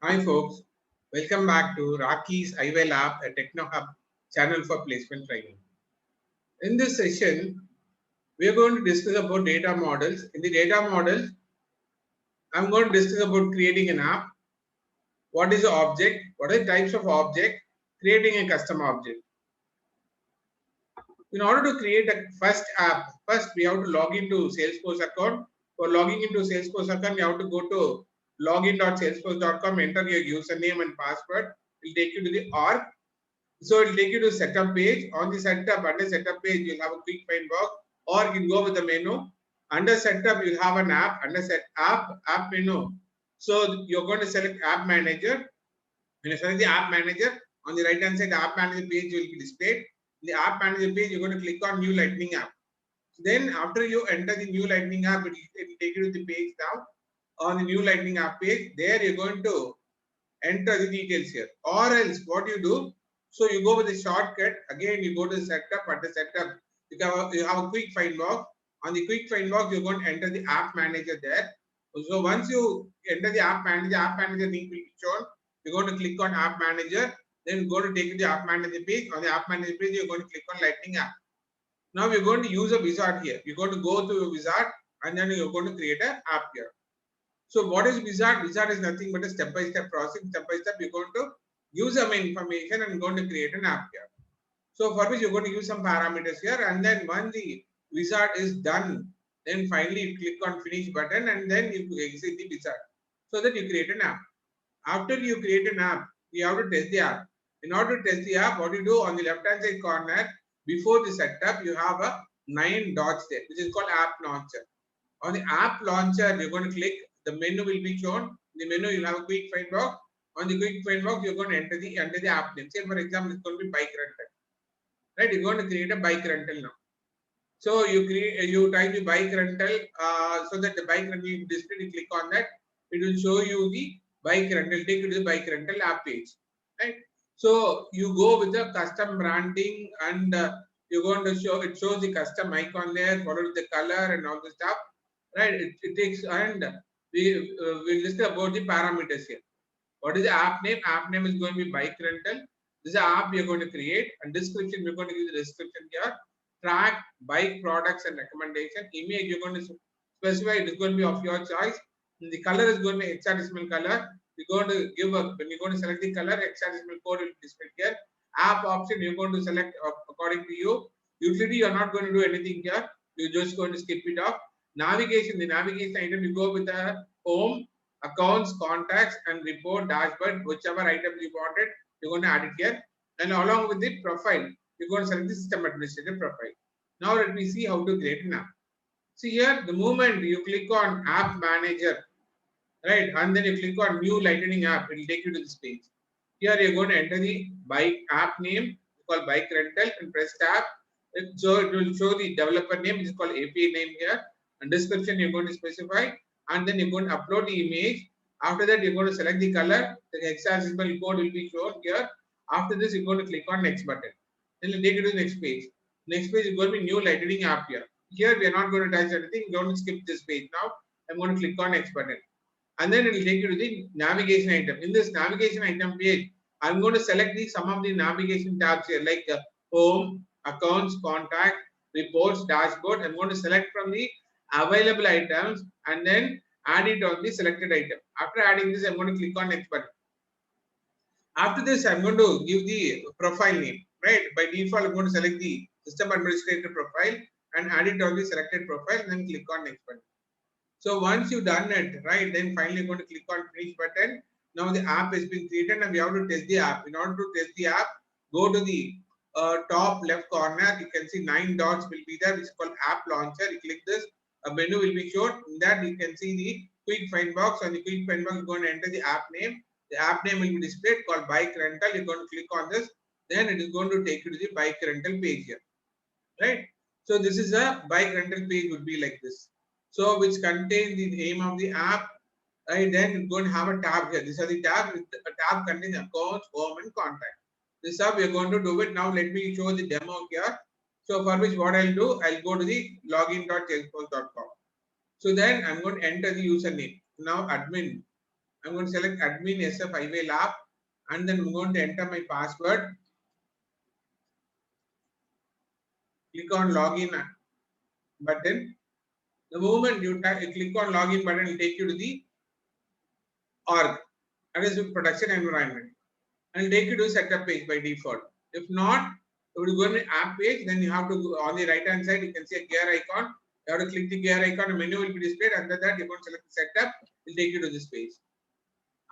Hi folks, welcome back to Raki's iWell app, a Techno Hub channel for placement training. In this session, we are going to discuss about data models. In the data model, I'm going to discuss about creating an app, what is the object, what are the types of object, creating a custom object. In order to create a first app, first we have to log into Salesforce account. For logging into Salesforce account, you have to go to login.salesforce.com, enter your username and password. It will take you to the org. So it will take you to setup page. On the setup, under setup page, you'll have a quick find box, or you can go with the menu. Under setup, you'll have an app. Under set app menu. So you're going to select app manager. When you select the app manager, on the right hand side, the app manager page will be displayed. In the app manager page, you're going to click on new lightning app. Then after you enter the new lightning app, it will take you to the page now. On the new lightning app page, there you're going to enter the details here. Or else what you do, so you go with the shortcut. Again, you go to the setup. At the setup, you have a quick find box. On the quick find box, you're going to enter the app manager there. So once you enter the app manager link will be shown. You're going to click on app manager. Then go to take you to the app manager page. On the app manager page, you're going to click on lightning app. Now we're going to use a wizard here. You're going to go to a wizard and then you're going to create an app here. So what is wizard? Wizard is nothing but a step-by-step process. Step by step, you're going to use some information and going to create an app here. So for which you're going to use some parameters here, and then once the wizard is done, then finally you click on finish button and then you exit the wizard so that you create an app. After you create an app, you have to test the app. In order to test the app, what you do on the left-hand side corner, before the setup, you have a 9 dots there, which is called app launcher. On the app launcher, you're going to click, the menu will be shown. In the menu, you'll have a quick find box. On the quick find box, you're going to enter the app name. Say, for example, it's going to be bike rental. Right? You're going to create a bike rental now. So you type the bike rental so that the bike rental will display. You click on that, it will show you the bike rental. Take you to the bike rental app page. Right? So you go with the custom branding and you're going to show, it shows the custom icon there, followed the color and all the stuff. Right? It takes, and we list about the parameters here. What is the app name? App name is going to be bike rental. This is the app we are going to create, and description we're going to give the description here. Track bike products and recommendation. Image you're going to specify, it is going to be of your choice. And the color is going to be hexadecimal color. You're going to give a, when you're going to select the color, hexadecimal code will be displayed here. App option you're going to select according to you. Utility you're not going to do anything here. You're just going to skip it off. Navigation, the navigation item you go with the home, accounts, contacts, and report, dashboard, whichever items you wanted, you're going to add it here. And along with the profile, you're going to select the system administrator profile. Now let me see how to create an app. See here, the moment you click on app manager, right, and then you click on new lightning app, it will take you to this page. Here you're going to enter the bike app name, it's called bike rental, and press tab. So it will show the developer name, which is called API name here, and description you're going to specify, and then you're going to upload the image. After that, you're going to select the color, the hexadecimal code will be shown here. After this, you're going to click on next button. Then it'll take you to the next page. Next page is going to be new lightning app here. Here we are not going to touch anything. You're going to skip this page now. I'm going to click on next button. And then it will take you to the navigation item. In this navigation item page, I'm going to select some of the navigation tabs here, like home, accounts, contact, reports, dashboard. I'm going to select from the available items and then add it on the selected item. After adding this, I'm going to click on next button. After this, I'm going to give the profile name, right? By default, I'm going to select the system administrator profile and add it on the selected profile and then click on next button. So once you've done it, right, then finally you're going to click on finish button. Now the app has been created and we have to test the app. In order to test the app, go to the top left corner. You can see 9 dots will be there, which is called app launcher. You click this, a menu will be shown. In that you can see the quick find box. On the quick find box, you're going to enter the app name. The app name will be displayed called bike rental. You're going to click on this. Then it is going to take you to the bike rental page here, right? So this is a bike rental page would be like this. So which contains the name of the app, right? Then you're going to have a tab here. These are the tabs. A tab contains accounts, home, and contact. This is how we are going to do it. Now let me show the demo here. So for which what I'll do, I'll go to the login.salesforce.com. So then I'm going to enter the username. Now admin. I'm going to select admin SF Highway Lab, and then I'm going to enter my password. Click on login button. The moment you click on login button, it will take you to the org, that is the production environment, and it will take you to setup page by default. If not, if you go to the app page, then you have to go on the right hand side. You can see a gear icon. You have to click the gear icon. A menu will be displayed. Under that, you're going to select setup. It will take you to this page.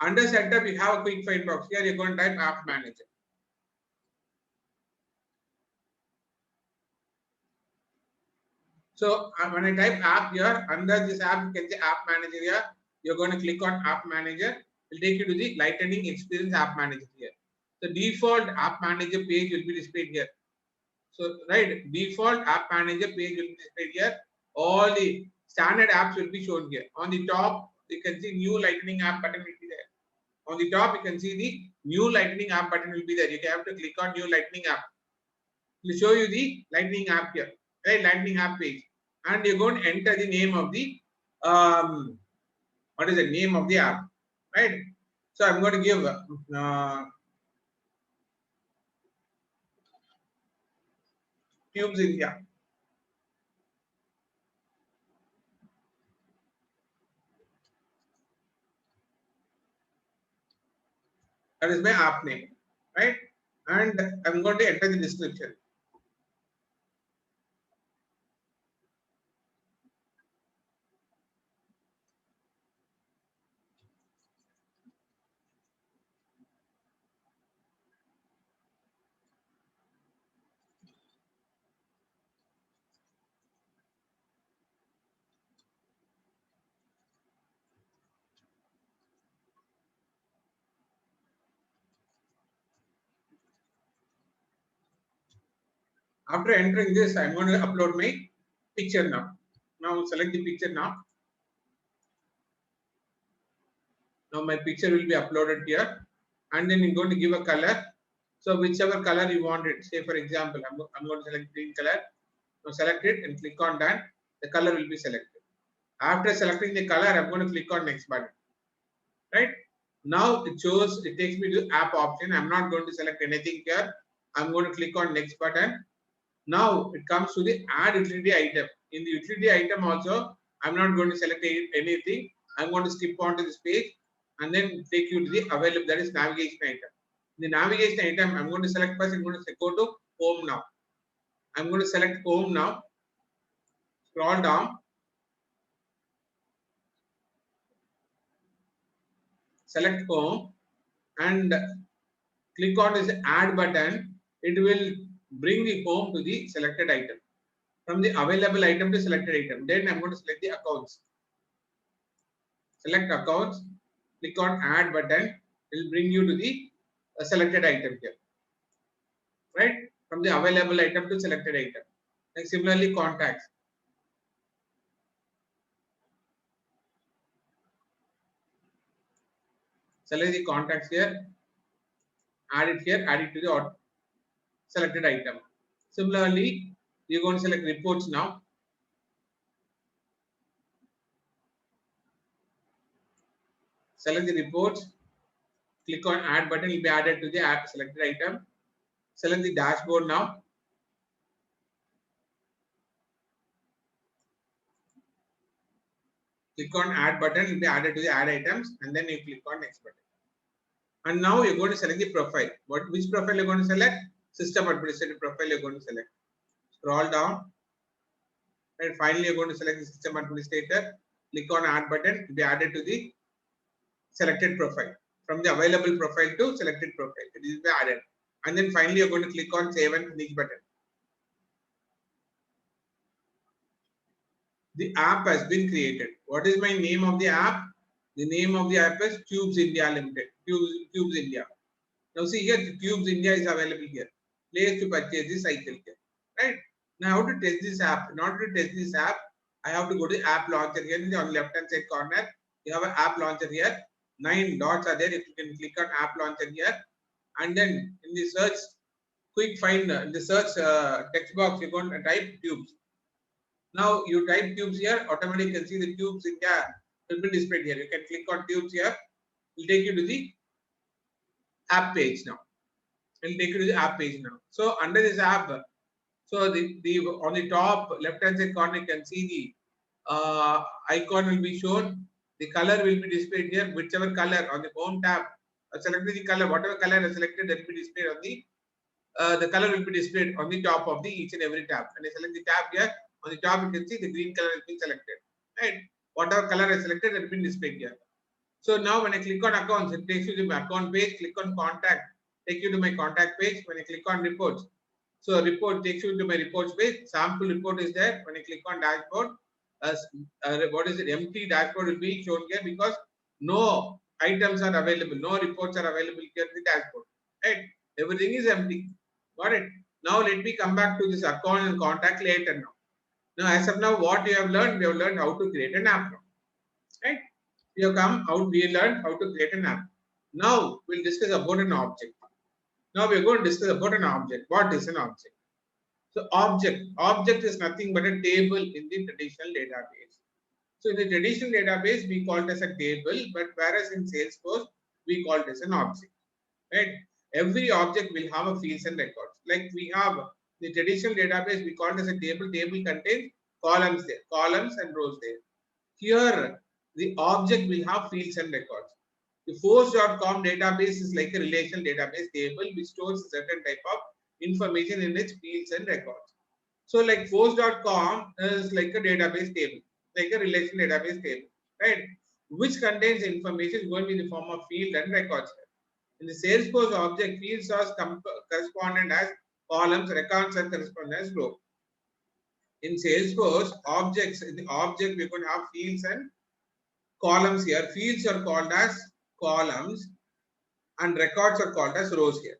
Under setup, you have a quick find box. Here, you're going to type app manager. So when I type app here, under this app, you can see app manager here. You're going to click on app manager. It will take you to the Lightning Experience app manager here. The default app manager page will be displayed here. So right, default app manager page will be displayed here. All the standard apps will be shown here. On the top, you can see new Lightning app button will be there. On the top, you can see the new Lightning app button will be there. You have to click on new Lightning app. It will show you the Lightning app here, right? Lightning app page, and you're going to enter the name of the what is the name of the app, right? So I'm going to give Tubes India. That is my app name, right? And I'm going to enter the description. After entering this, I'm going to upload my picture now. Now select the picture now. Now my picture will be uploaded here, and then you're going to give a color. So whichever color you want it. Say for example, I'm going to select green color. Now select it and click on done. The color will be selected. After selecting the color, I'm going to click on next button. Right now, it takes me to app option. I'm not going to select anything here. I'm going to click on next button. Now it comes to the add utility item. In the utility item also, I'm not going to select anything. I'm going to skip on to this page and then take you to the available, that is navigation item. The navigation item, I'm going to select first. I'm going to go to home now. I'm going to select home now. Scroll down. Select home and click on this add button. It will bring the home to the selected item. From the available item to selected item. Then I'm going to select the accounts. Select accounts. Click on add button. It will bring you to the selected item here. Right? From the available item to selected item. And similarly, contacts. Select the contacts here. Add it here. Add it to the selected item. Similarly, you're going to select reports now. Select the reports. Click on add button. It will be added to the app selected item. Select the dashboard now. Click on add button. It will be added to the add items, and then you click on next button. And now you're going to select the profile. Which profile you're going to select? System administrator profile you're going to select. Scroll down. And finally, you're going to select the system administrator. Click on add button to be added to the selected profile. From the available profile to selected profile. It will be added. And then finally, you're going to click on save and finish button. The app has been created. What is my name of the app? The name of the app is Tubes India Limited. Tubes India. Now see here, the Tubes India is available here. Place to purchase the cycle here. Right? Now how to test this app? In order to test this app, I have to go to app launcher here on the left hand side corner. You have an app launcher here. 9 dots are there. If you can click on app launcher here. And then in the search, quick find, in the search text box, you're going to type tubes. Now you type tubes here, automatically you can see the Tubes India will be displayed here. You can click on tubes here will take you to the app page now. It will take you to the app page now. So under this app, so the on the top left hand side corner you can see the icon will be shown. The color will be displayed here. Whichever color on the home tab, select the color. Whatever color is selected, that will be displayed on the color will be displayed on the top of the each and every tab. When I select the tab here, on the top you can see the green color has been selected. Right? Whatever color is selected, that will be displayed here. So now when I click on accounts, it takes you to my account page. Click on contact, take you to my contact page. When I click on reports, so report takes you to my reports page. Sample report is there. When I click on dashboard, what is it? Empty dashboard will be shown here because no items are available, no reports are available here in the dashboard. Right? Everything is empty. Got it? Now let me come back to this account and contact later now. Now as of now, what we have learned how to create an app now. Right? We have come out, we learned how to create an app. Now we'll discuss about an object. Now we're going to discuss about an object. What is an object? So object is nothing but a table in the traditional database. So in the traditional database, we call it as a table, but whereas in Salesforce, we call it as an object. Right? Every object will have a fields and records. Like we have the traditional database, we call it as a table. Table contains columns there, columns and rows there. Here, the object will have fields and records. The force.com database is like a relational database table which stores a certain type of information in its fields and records. So like force.com is like a database table, like a relational database table, right? Which contains information going to be in the form of field and records. In the Salesforce object, fields are correspondent as columns, records are correspondent as rows. In Salesforce objects, in the object we're going to have fields and columns here. Fields are called as columns and records are called as rows here.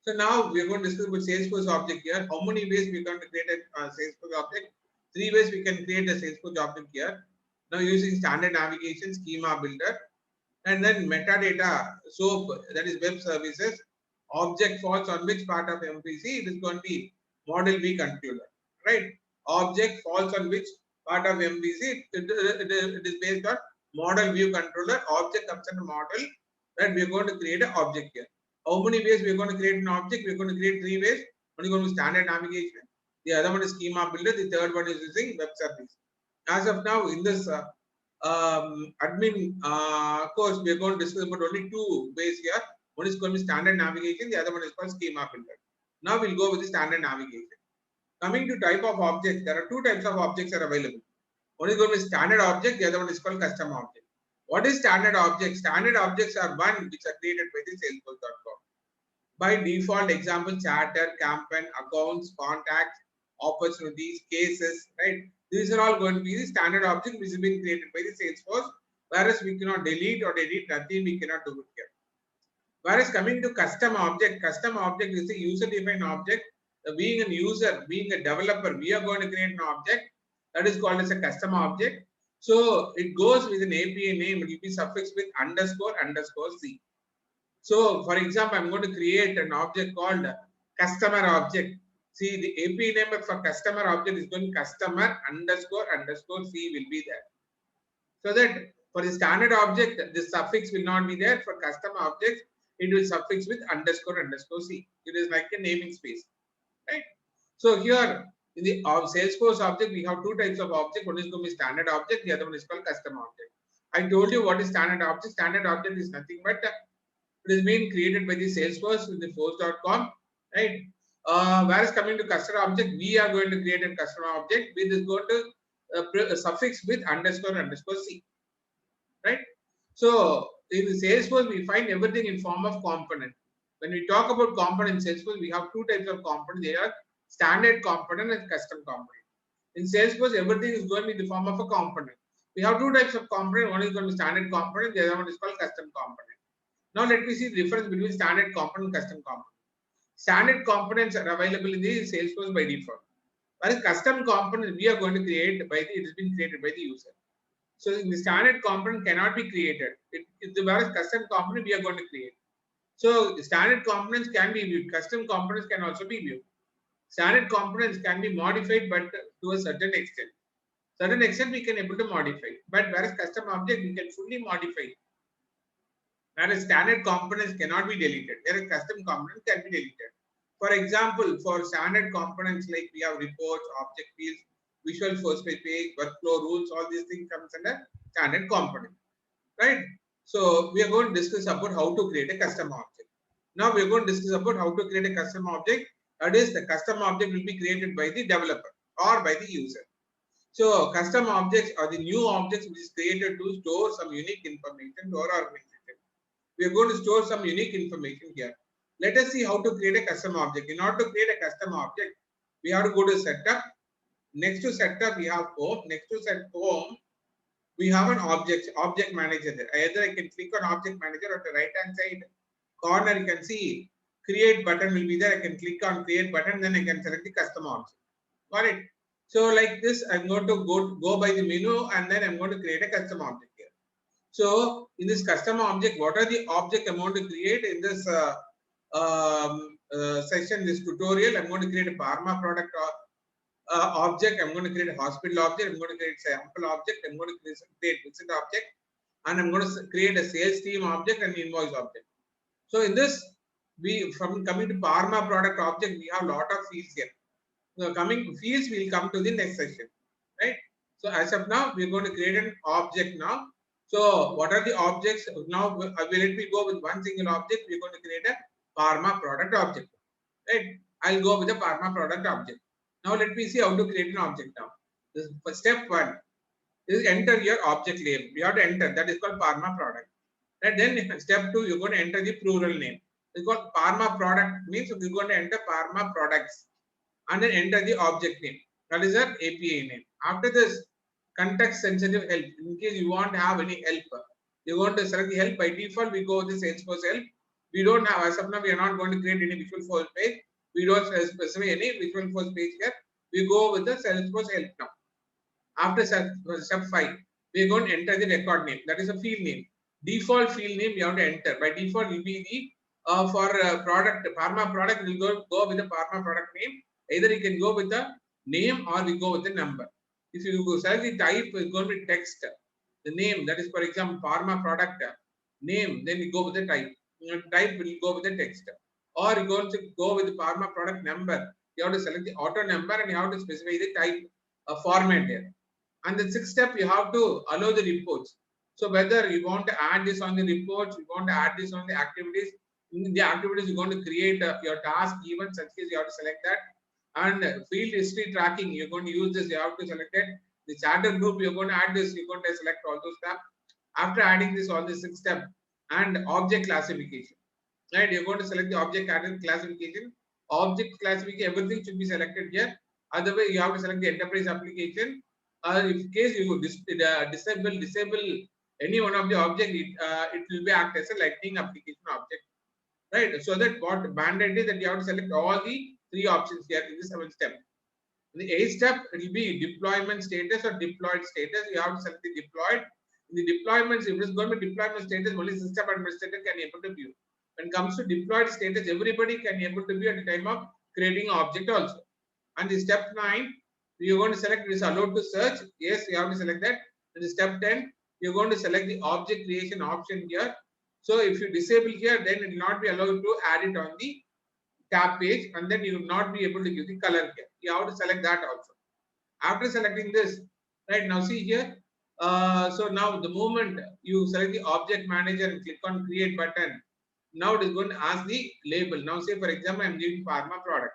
So now we are going to discuss about Salesforce object here. How many ways we are going to create a Salesforce object? 3 ways we can create a Salesforce object here. Now using standard navigation, schema builder, and then metadata, SOAP, that is web services. Object falls on which part of MVC? It is going to be model view controller, right? Object falls on which part of MVC? It is based on model view controller. Object comes under model, and we are going to create an object here. How many ways we are going to create an object? We are going to create 3 ways. One is going to be standard navigation. The other one is schema builder. The third one is using web service. As of now, in this admin course, we are going to discuss about only 2 ways here. One is going to be standard navigation. The other one is called schema builder. Now we'll go with the standard navigation. Coming to type of objects, there are 2 types of objects are available. One is going to be standard object. The other one is called custom object. What is standard object? Standard objects are one which are created by the Salesforce.com. By default, example, chatter, campaign, accounts, contacts, opportunities, cases, right? These are all going to be the standard object which has been created by the Salesforce. Whereas we cannot delete or edit nothing, we cannot do it here. Whereas coming to custom object is a user-defined object. Being a user, being a developer, we are going to create an object that is called as a custom object. So it goes with an API name. It will be suffixed with __C. So for example, I'm going to create an object called customer object. See, the API name for customer object is going customer __C will be there. So that for the standard object, the suffix will not be there. For custom objects, it will suffix with __C. It is like a naming space, right? So here in the Salesforce object, we have 2 types of object. One is going to be standard object. The other one is called custom object. I told you what is standard object. Standard object is nothing but it is being created by the Salesforce with the force.com, right? Whereas coming to customer object, we are going to create a customer object which is going to suffix with __C, right? So in the Salesforce, we find everything in form of component. When we talk about component in Salesforce, we have 2 types of component. They are standard component and custom component. In Salesforce, everything is going to be in the form of a component. We have 2 types of component. One is going to be standard component. The other one is called custom component. Now let me see the difference between standard component and custom component. Standard components are available in the Salesforce by default. Whereas custom component we are going to create by it has been created by the user. So the standard component cannot be created. Whereas custom component we are going to create. So the standard components can be viewed. Custom components can also be viewed. Standard components can be modified, but to a certain extent. Certain extent we can able to modify, but whereas custom object we can fully modify. Whereas standard components cannot be deleted. Whereas custom components can be deleted. For example, for standard components like we have reports, object fields, visual first page, workflow rules, all these things comes under standard component, right? So we are going to discuss about how to create a custom object. Now we are going to discuss about how to create a custom object. That is, the custom object will be created by the developer or by the user. So custom objects are the new objects which is created to store some unique information to our organization. We are going to store some unique information here. Let us see how to create a custom object. In order to create a custom object, we have to go to setup. Next to setup, we have home. Next to set home, we have an object manager there. Either I can click on object manager or the right hand side corner, you can see create button will be there. I can click on create button, then I can select the custom object. Got it? So like this, I'm going to go by the menu and then I'm going to create a custom object here. So in this custom object, what are the object I'm going to create in this session, this tutorial? I'm going to create a pharma product object. I'm going to create a hospital object. I'm going to create sample object. I'm going to create visit object, and I'm going to create a sales team object and invoice object. So in this, we from coming to pharma product object, we have a lot of fields here. So coming fields, we'll come to the next section, right? So as of now, we're going to create an object now. So what are the objects? Now, let me go with one single object. We're going to create a pharma product object, right? I'll go with the pharma product object. Now let me see how to create an object now. This is step one is enter your object name. You have to enter, that is called pharma product. And then step two, you're going to enter the plural name. It's called pharma product, means you're going to enter pharma products and then enter the object name. That is our API name. After this, context sensitive help. In case you want to have any help, you want to select the help. By default, we go with the Salesforce help. We don't have, as of now, we are not going to create any Visual Force page. We don't specify any Visual Force page here. We go with the Salesforce help now. After step 5, we are going to enter the record name. That is a field name. Default field name we have to enter. By default will be the for product, pharma product, we'll go with the pharma product name. Either you can go with the name or we go with the number. If you select the type, it's going to be text. The name, that is for example, pharma product name, then you go with the type. Type will go with the text. Or you going to go with the pharma product number. You have to select the auto number and you have to specify the type format here. And the sixth step, you have to allow the reports. So whether you want to add this on the reports, you want to add this on the activities. In the activities, you're going to create your task, event, such case you have to select that. And field history tracking, you're going to use this, you have to select it. The charter group, you're going to add this, you're going to select all those steps. After adding this, all the 6 steps, and object classification, right? You're going to select the object classification. Object classification, everything should be selected here. Otherwise, you have to select the enterprise application. In case you disable any one of the object, it will be act as a lightning application object, right? So that what mandate is that you have to select all the 3 options here in the 7th step. In the 8th step, it will be deployment status or deployed status. You have to select the deployed. In the deployments, if it is going to be deployment status, only system administrator can able to view. When it comes to deployed status, everybody can able to view at the time of creating an object also. And the step 9, you're going to select this allowed to search. Yes, you have to select that. In the step 10, you're going to select the object creation option here. So if you disable here, then it will not be allowed to add it on the tab page, and then you will not be able to give the color here. You have to select that also. After selecting this, right now see here. So now the moment you select the object manager and click on create button, now it is going to ask the label. Now say for example, I'm giving pharma product.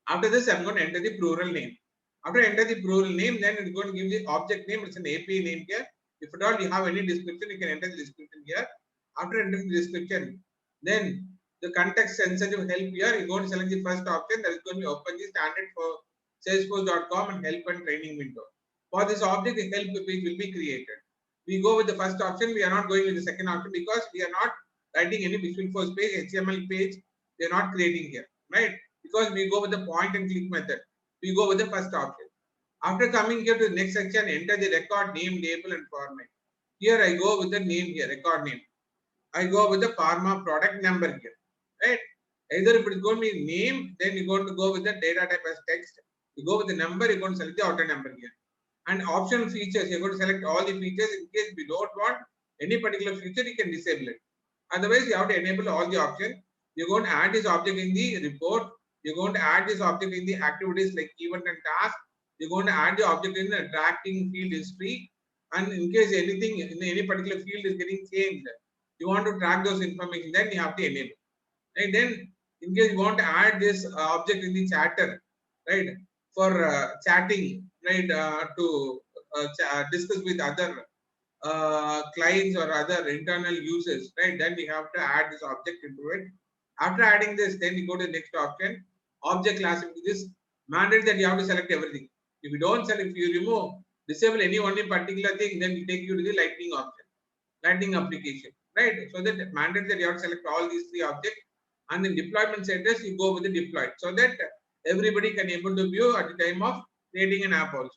After this, I'm going to enter the plural name. After enter the plural name, then it's going to give the object name. It's an API name here. If at all you have any description, you can enter the description here. After entering the description, then the context sensitive help here, you're going to select the first option that is going to be open the standard for salesforce.com and help and training window. For this object, the help page will be created. We go with the first option. We are not going with the second option because we are not writing any Visual Force page, HTML page. We are not creating here, right? Because we go with the point and click method. We go with the first option. After coming here to the next section, enter the record name, label, and format. Here I go with the name here, record name. I go with the pharma product number here, right? Either if it is going to be name, then you're going to go with the data type as text. You go with the number, you're going to select the auto number here. And optional features, you're going to select all the features. In case we don't want any particular feature, you can disable it. Otherwise, you have to enable all the options. You're going to add this object in the report. You're going to add this object in the activities like event and task. You're going to add the object in the tracking field history. And in case anything in any particular field is getting changed, you want to track those information, then you have to enable. And then in case you want to add this object in the chatter, right, for chatting, right, to discuss with other clients or other internal users, right, then we have to add this object into it. After adding this, then you go to the next option, object classification. This mandate that you have to select everything. If you don't select, if you remove, disable any one particular thing, then it take you to the lightning option, lightning application, right? So that mandate that you have to select all these three objects, and in deployment status, you go with the deployed, so that everybody can able to view at the time of creating an app also.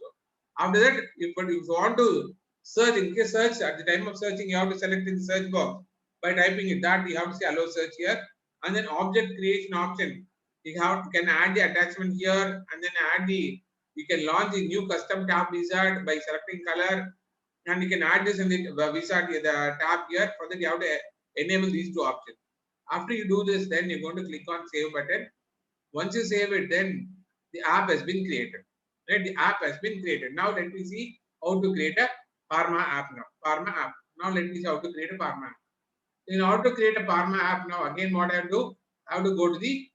After that, if you want to search, in case search, at the time of searching, you have to select in the search box by typing it, that you have to say allow search here, and then object creation option. You can add the attachment here, and then add the, you can launch the new custom tab wizard by selecting color, and you can add this in the wizard, the tab here. For that, you have to enable these two options. After you do this, then you're going to click on save button. Once you save it, then the app has been created. Right? The app has been created. Now let me see how to create a Pharma app now. Pharma app. Now let me see how to create a Pharma app. In order to create a Pharma app now, again what I have to do, I have to go to the,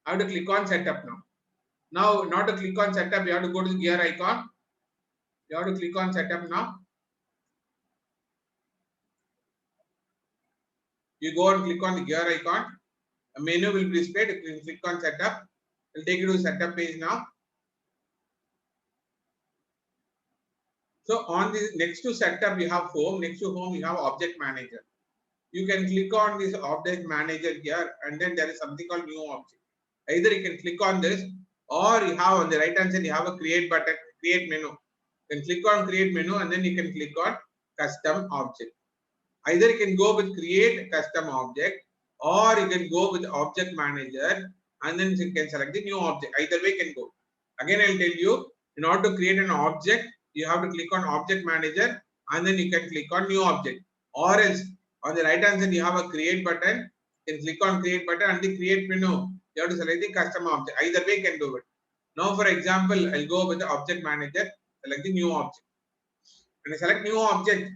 I have to click on setup now. Now, not to click on setup, you have to go to the gear icon. You have to click on setup now. You go and click on the gear icon. A menu will be displayed. You click on setup. It will take you to the setup page now. So on the next to setup, you have home. Next to home, you have object manager. You can click on this object manager here, and then there is something called new object. Either you can click on this, or you have on the right hand side, you have a create button, create menu. You can click on create menu, and then you can click on custom object. Either you can go with create custom object, or you can go with object manager, and then you can select the new object. Either way can go. Again, I'll tell you, in order to create an object, you have to click on object manager, and then you can click on new object. Or else on the right hand side, you have a create button. You can click on create button, and the create menu, you have to select the custom object. Either way can do it. Now, for example, I'll go with the object manager, select the new object. When I select new object,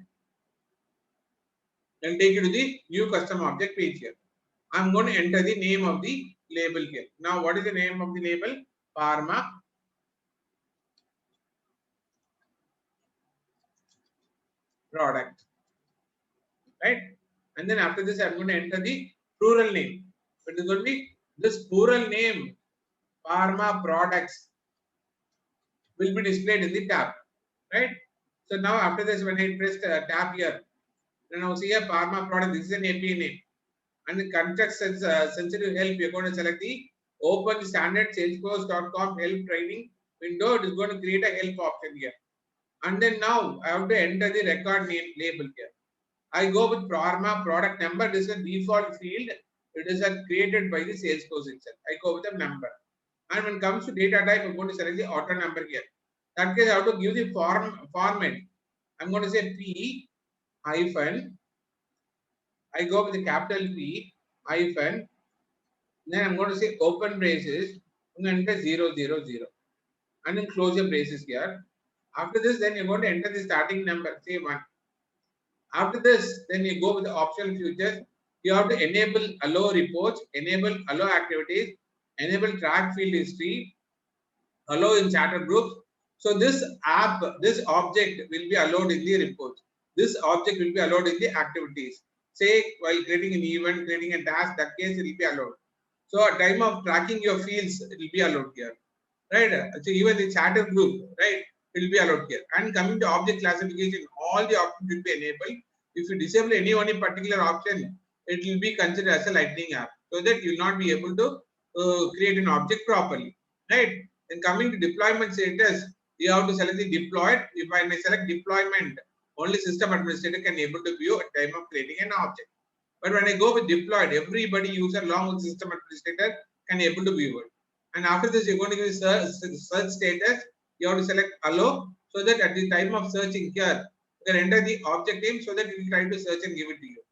then take you to the new custom object page here. I'm going to enter the name of the label here. Now, what is the name of the label? Pharma product, right? And then after this, I'm going to enter the plural name. It is going to be this plural name, Pharma products, will be displayed in the tab, right? So now after this, when I press tab here, then now see a Pharma product. This is an API name. And the context sensitive help, you're going to select the open standard salesforce.com help training window. It is going to create a help option here. And then now I have to enter the record name label here. I go with Pharma product number. This is a default field. It is created by the Salesforce itself. I go with a number. And when it comes to data type, I'm going to select the auto number here. That case, I have to give the format. I'm going to say P hyphen. I go with the capital P hyphen. Then I'm going to say open braces. I'm going to enter 000. And then close your braces here. After this, then you're going to enter the starting number, say 1. After this, then you go with the optional features. You have to enable allow reports, enable allow activities, enable track field history, allow in chatter groups. So this app, this object will be allowed in the reports. This object will be allowed in the activities. Say while creating an event, creating a task, that case it will be allowed. So at time of tracking your fields, it will be allowed here, right? So even the chatter group, right, will be allowed here. And coming to object classification, all the options will be enabled. If you disable any one particular option, it will be considered as a lightning app, so that you will not be able to create an object properly, right? Then coming to deployment status, you have to select the deployed. If I may select deployment, only system administrator can able to view at time of creating an object. But when I go with deployed, everybody user along with system administrator can able to view it. And after this, you're going to give search status. You have to select allow, so that at the time of searching here, you can enter the object name so that it will try to search and give it to you.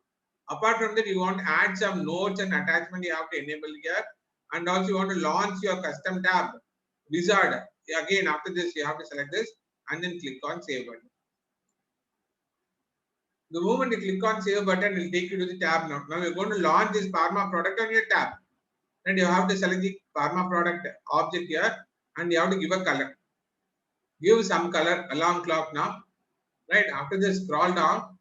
Apart from that, you want to add some notes and attachment, you have to enable here. And also you want to launch your custom tab wizard. Again, after this, you have to select this and then click on save button. The moment you click on save button, it will take you to the tab now. Now you're going to launch this Parma product on your tab. And you have to select the Parma product object here and you have to give a color. Give some color, alarm clock now. Right, after this, scroll down.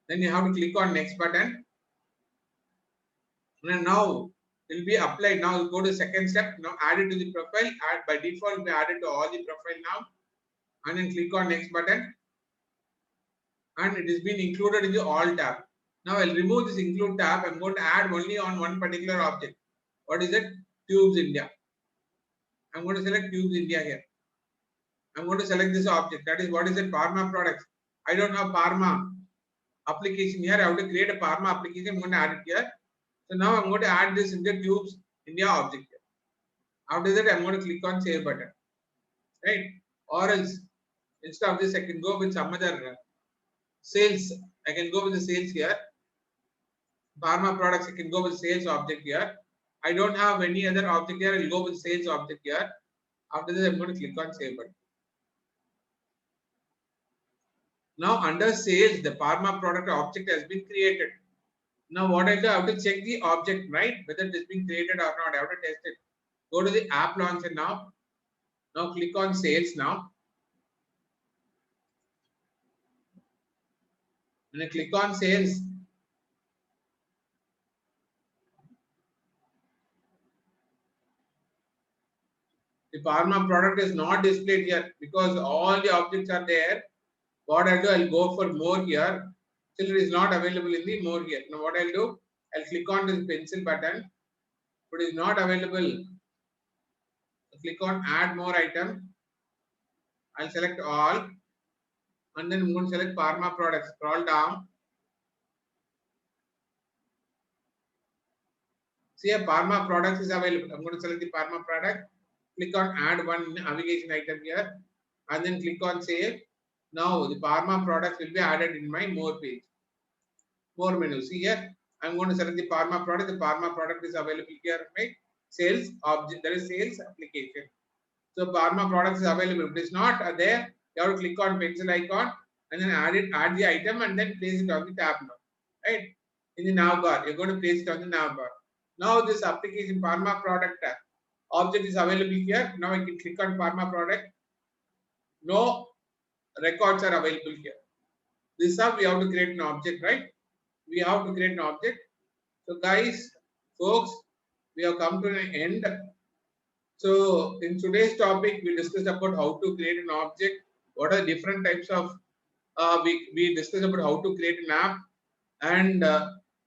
Then you have to click on next button. And now it will be applied. Now go to second step. Now add it to the profile. Add by default, it will be added to all the profile now. And then click on next button. And it has been included in the all tab. Now I'll remove this include tab. I'm going to add only on one particular object. What is it? Tubes India. I'm going to select Tubes India here. I'm going to select this object. That is, what is it? Parma products. I don't have Parma application here. I have to create a Parma application. I'm going to add it here. So now I'm going to add this in the Tubes India object here. After that, I'm going to click on save button. Right? Or else, instead of this, I can go with some other sales. I can go with the sales here. Parma products, I can go with sales object here. I don't have any other object here. I'll go with sales object here. After this, I'm going to click on save button. Now under sales, the Parma product object has been created. Now what I do, I have to check the object, right? Whether it has been created or not. I have to test it. Go to the app launcher now. Now click on sales now. When I click on sales, the Parma product is not displayed here because all the objects are there. What I'll do, I'll go for more here. Still it is not available in the more here. Now what I'll do, I'll click on this pencil button. If it is not available, I'll click on add more item. I'll select all. And then I'm going to select Parma products. Scroll down. See here, Parma products is available. I'm going to select the Parma product. Click on add one navigation item here. And then click on save. Now the Parma products will be added in my more page. More menu. See here, I'm going to select the Parma product. The Parma product is available here. Right? Sales object. There is sales application. So Parma products is available. If it is not there, you have to click on pencil icon and then add the item and then place it on the tab now. Right? In the nav bar, you're going to place it on the nav bar. Now this application Parma product object is available here. Now I can click on Parma product. No records are available here. This is how we have to create an object, right? We have to create an object. So guys, folks, we have come to an end. So in today's topic, we discussed about how to create an object. What are different types of, we discussed about how to create an app and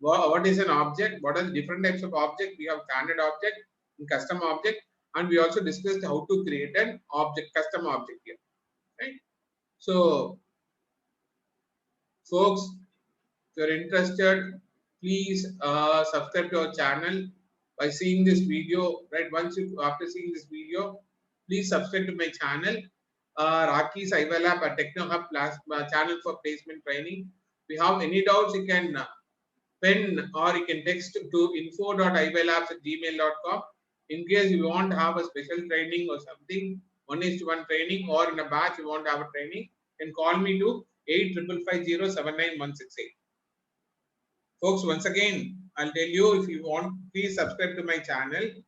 what is an object, what are the different types of object. We have standard object and custom object. And we also discussed how to create an object, custom object here, right? So folks, if you're interested, please subscribe to our channel by seeing this video, right? After seeing this video, please subscribe to my channel, Rakesh IVL Lab, a Techno Hub channel for placement training. If you have any doubts, you can pen or you can text to info.ivlabs@gmail.com. In case you want to have a special training or something, 1:1 training, or in a batch you want to have a training, you can call me to 8550799168. Folks, once again, I'll tell you, if you want, please subscribe to my channel.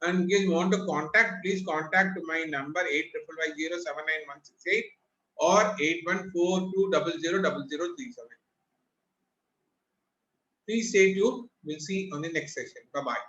And in case you want to contact, please contact to my number 8550799168 or 8142000037. Please stay tuned. We'll see on the next session. Bye-bye.